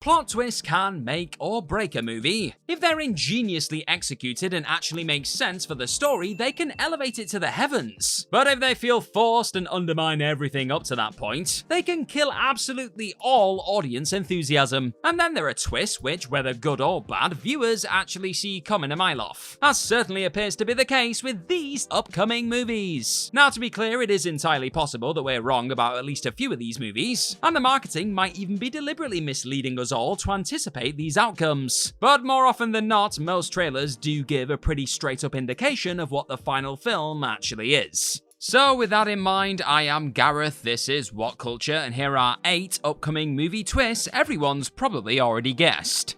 Plot twists can make or break a movie. If they're ingeniously executed and actually make sense for the story, they can elevate it to the heavens. But if they feel forced and undermine everything up to that point, they can kill absolutely all audience enthusiasm. And then there are twists which, whether good or bad, viewers actually see coming a mile off, as certainly appears to be the case with these upcoming movies. Now, to be clear, it is entirely possible that we're wrong about at least a few of these movies, and the marketing might even be deliberately misleading us all to anticipate these outcomes. But more often than not, most trailers do give a pretty straight up indication of what the final film actually is. So with that in mind, I am Gareth, this is What Culture, and here are 8 upcoming movie twists everyone's probably already guessed.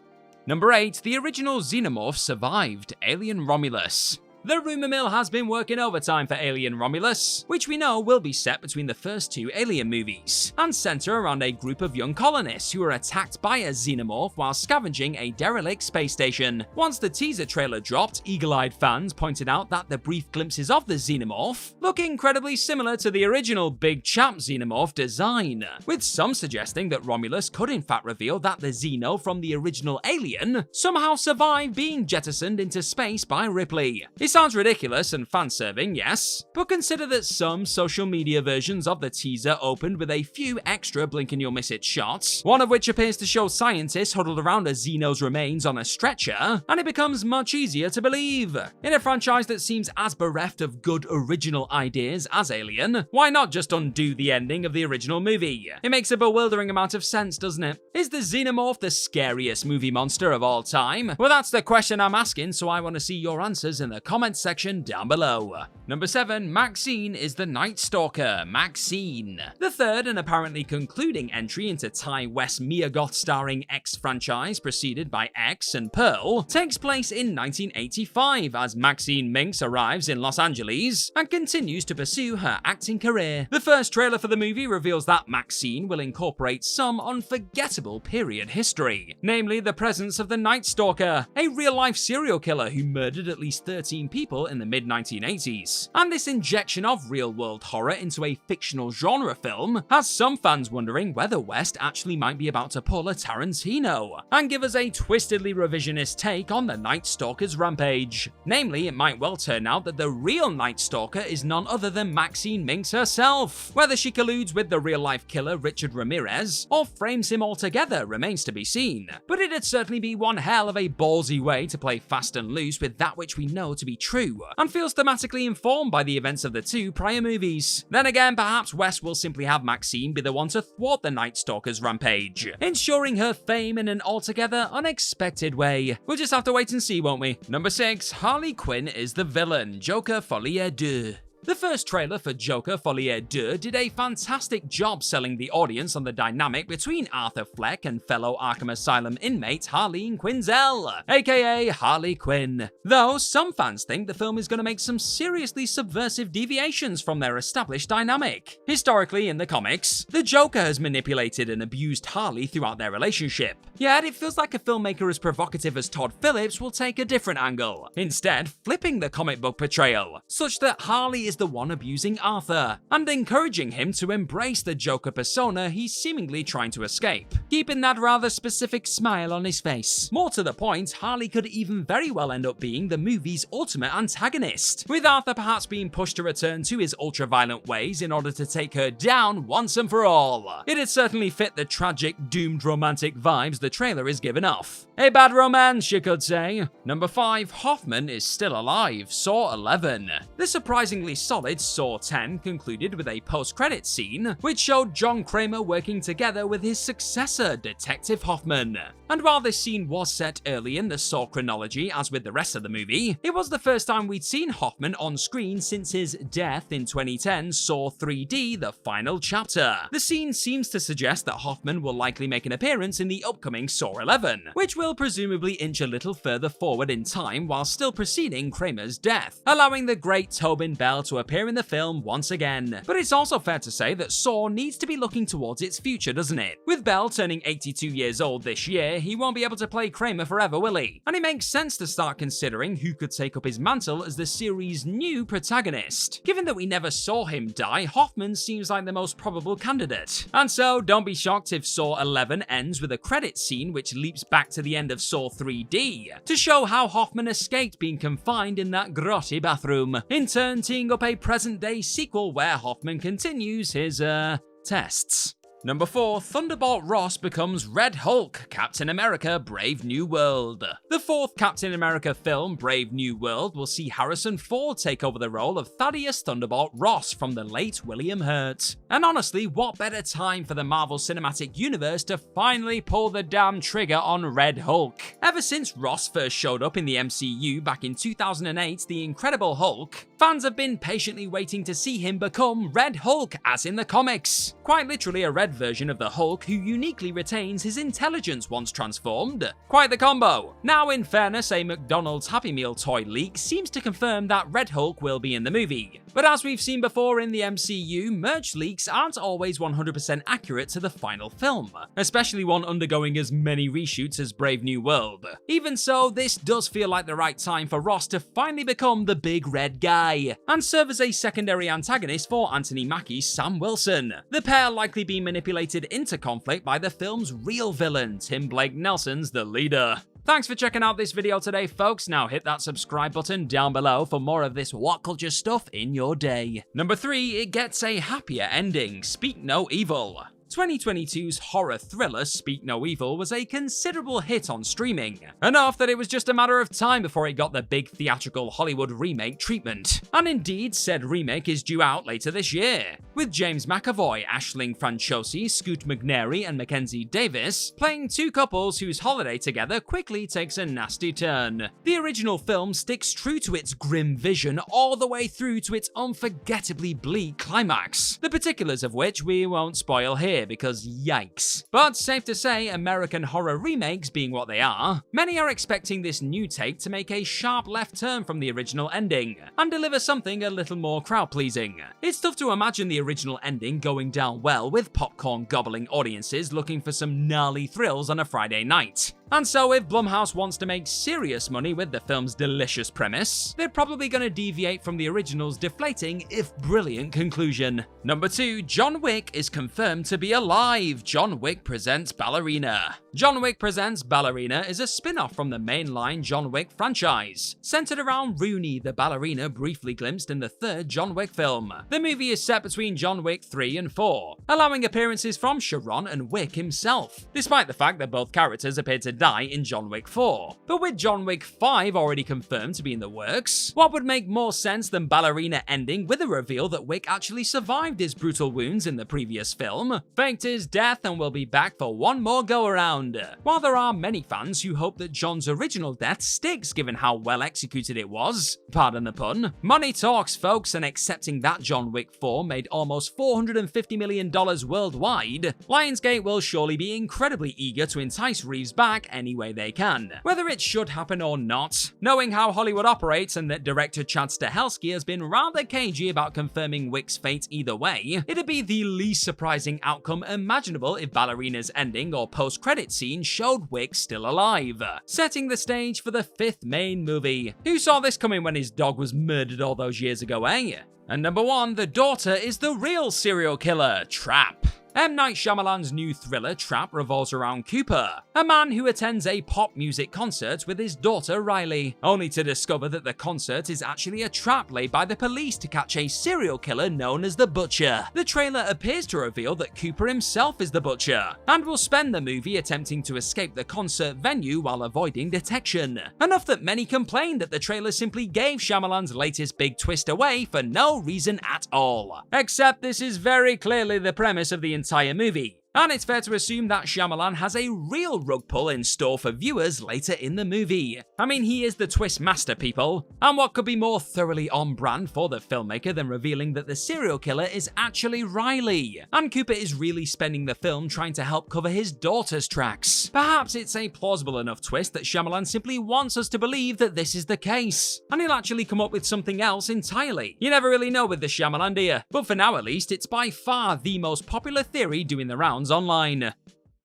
Number 8, the original Xenomorph survived, Alien Romulus. The rumour mill has been working overtime for Alien Romulus, which we know will be set between the first 2 Alien movies, and centre around a group of young colonists who are attacked by a xenomorph while scavenging a derelict space station. Once the teaser trailer dropped, eagle-eyed fans pointed out that the brief glimpses of the xenomorph look incredibly similar to the original Big Chap xenomorph design, with some suggesting that Romulus could in fact reveal that the Xeno from the original Alien somehow survived being jettisoned into space by Ripley. It sounds ridiculous and fan-serving, yes, but consider that some social media versions of the teaser opened with a few extra blink-and-you'll-miss-it shots, one of which appears to show scientists huddled around a Xeno's remains on a stretcher, and it becomes much easier to believe. In a franchise that seems as bereft of good original ideas as Alien, why not just undo the ending of the original movie? It makes a bewildering amount of sense, doesn't it? Is the Xenomorph the scariest movie monster of all time? Well, that's the question I'm asking, so I want to see your answers in the comments section down below. Number 7, Maxine is the Night Stalker, Maxine. The third and apparently concluding entry into Ti West Mia Goth starring X franchise, preceded by X and Pearl, takes place in 1985 as Maxine Minx arrives in Los Angeles and continues to pursue her acting career. The first trailer for the movie reveals that Maxine will incorporate some unforgettable period history, namely the presence of the Night Stalker, a real-life serial killer who murdered at least 13 people in the mid-1980s. And this injection of real-world horror into a fictional genre film has some fans wondering whether West actually might be about to pull a Tarantino and give us a twistedly revisionist take on the Night Stalker's rampage. Namely, it might well turn out that the real Night Stalker is none other than Maxine Minx herself. Whether she colludes with the real-life killer Richard Ramirez or frames him altogether remains to be seen, but it'd certainly be one hell of a ballsy way to play fast and loose with that which we know to be true, and feels thematically informed by the events of the 2 prior movies. Then again, perhaps West will simply have Maxine be the one to thwart the Night Stalker's rampage, ensuring her fame in an altogether unexpected way. We'll just have to wait and see, won't we? Number 6, Harley Quinn is the villain, Joker Folie à Deux. The first trailer for Joker Folie à Deux did a fantastic job selling the audience on the dynamic between Arthur Fleck and fellow Arkham Asylum inmate Harleen Quinzel, aka Harley Quinn. Though some fans think the film is going to make some seriously subversive deviations from their established dynamic. Historically, in the comics, the Joker has manipulated and abused Harley throughout their relationship. Yet it feels like a filmmaker as provocative as Todd Phillips will take a different angle, instead flipping the comic book portrayal, such that Harley is the one abusing Arthur, and encouraging him to embrace the Joker persona he's seemingly trying to escape, keeping that rather specific smile on his face. More to the point, Harley could even very well end up being the movie's ultimate antagonist, with Arthur perhaps being pushed to return to his ultra-violent ways in order to take her down once and for all. It'd certainly fit the tragic, doomed romantic vibes the trailer is giving off. A bad romance, you could say. Number 5, Hoffman is still alive, Saw 11. The surprisingly solid Saw 10 concluded with a post-credits scene, which showed John Kramer working together with his successor, Detective Hoffman. And while this scene was set early in the Saw chronology, as with the rest of the movie, it was the first time we'd seen Hoffman on screen since his death in 2010 Saw 3D, The Final Chapter. The scene seems to suggest that Hoffman will likely make an appearance in the upcoming Saw 11, which will presumably inch a little further forward in time while still preceding Kramer's death, allowing the great Tobin Bell to to appear in the film once again. But it's also fair to say that Saw needs to be looking towards its future, doesn't it? With Bell turning 82 years old this year, he won't be able to play Kramer forever, will he? And it makes sense to start considering who could take up his mantle as the series' new protagonist. Given that we never saw him die, Hoffman seems like the most probable candidate. And so, don't be shocked if Saw 11 ends with a credit scene which leaps back to the end of Saw 3D, to show how Hoffman escaped being confined in that grotty bathroom, in turn teeing up a present-day sequel where Hoffman continues his, tests. Number 4, Thunderbolt Ross becomes Red Hulk, Captain America Brave New World. The 4th Captain America film, Brave New World, will see Harrison Ford take over the role of Thaddeus Thunderbolt Ross from the late William Hurt. And honestly, what better time for the Marvel Cinematic Universe to finally pull the damn trigger on Red Hulk? Ever since Ross first showed up in the MCU back in 2008's The Incredible Hulk, fans have been patiently waiting to see him become Red Hulk, as in the comics. Quite literally a red version of the Hulk who uniquely retains his intelligence once transformed. Quite the combo. Now, in fairness, a McDonald's Happy Meal toy leak seems to confirm that Red Hulk will be in the movie. But as we've seen before in the MCU, merch leaks aren't always 100% accurate to the final film, especially one undergoing as many reshoots as Brave New World. Even so, this does feel like the right time for Ross to finally become the big red guy, and serve as a secondary antagonist for Anthony Mackie's Sam Wilson. The pair likely being manipulated into conflict by the film's real villain, Tim Blake Nelson's The Leader. Thanks for checking out this video today, folks. Now hit that subscribe button down below for more of this What Culture stuff in your day. Number 3, it gets a happier ending, Speak No Evil. 2022's horror thriller Speak No Evil was a considerable hit on streaming, enough that it was just a matter of time before it got the big theatrical Hollywood remake treatment. And indeed, said remake is due out later this year, with James McAvoy, Aisling Franciosi, Scoot McNairy, and Mackenzie Davis playing two couples whose holiday together quickly takes a nasty turn. The original film sticks true to its grim vision all the way through to its unforgettably bleak climax, the particulars of which we won't spoil here because yikes. But safe to say, American horror remakes being what they are, many are expecting this new take to make a sharp left turn from the original ending, and deliver something a little more crowd-pleasing. It's tough to imagine the original ending going down well with popcorn-gobbling audiences looking for some gnarly thrills on a Friday night. And so if Blumhouse wants to make serious money with the film's delicious premise, they're probably going to deviate from the original's deflating, if brilliant, conclusion. Number 2, John Wick is confirmed to be alive. John Wick presents Ballerina. John Wick Presents Ballerina is a spin-off from the mainline John Wick franchise, centered around Rooney, the ballerina briefly glimpsed in the 3rd John Wick film. The movie is set between John Wick 3 and 4, allowing appearances from Sharon and Wick himself, despite the fact that both characters appear to die in John Wick 4. But with John Wick 5 already confirmed to be in the works, what would make more sense than Ballerina ending with a reveal that Wick actually survived his brutal wounds in the previous film, faked his death, and will be back for one more go-around? While there are many fans who hope that John's original death sticks given how well executed it was, pardon the pun, money talks, folks, and accepting that John Wick 4 made almost $450 million worldwide, Lionsgate will surely be incredibly eager to entice Reeves back any way they can, whether it should happen or not. Knowing how Hollywood operates and that director Chad Stahelski has been rather cagey about confirming Wick's fate either way, it'd be the least surprising outcome imaginable if Ballerina's ending or post-credit scene showed Wick still alive, setting the stage for the 5th main movie. Who saw this coming when his dog was murdered all those years ago, eh? And number 1, the daughter is the real serial killer, Trap. M. Night Shyamalan's new thriller, Trap, revolves around Cooper, a man who attends a pop music concert with his daughter Riley, only to discover that the concert is actually a trap laid by the police to catch a serial killer known as the Butcher. The trailer appears to reveal that Cooper himself is the Butcher, and will spend the movie attempting to escape the concert venue while avoiding detection. Enough that many complained that the trailer simply gave Shyamalan's latest big twist away for no reason at all. Except this is very clearly the premise of the entire movie. And it's fair to assume that Shyamalan has a real rug pull in store for viewers later in the movie. I mean, he is the twist master, people. And what could be more thoroughly on brand for the filmmaker than revealing that the serial killer is actually Riley? And Cooper is really spending the film trying to help cover his daughter's tracks. Perhaps it's a plausible enough twist that Shyamalan simply wants us to believe that this is the case, and he'll actually come up with something else entirely. You never really know with the Shyamalan, do you? But for now at least, it's by far the most popular theory doing the rounds online.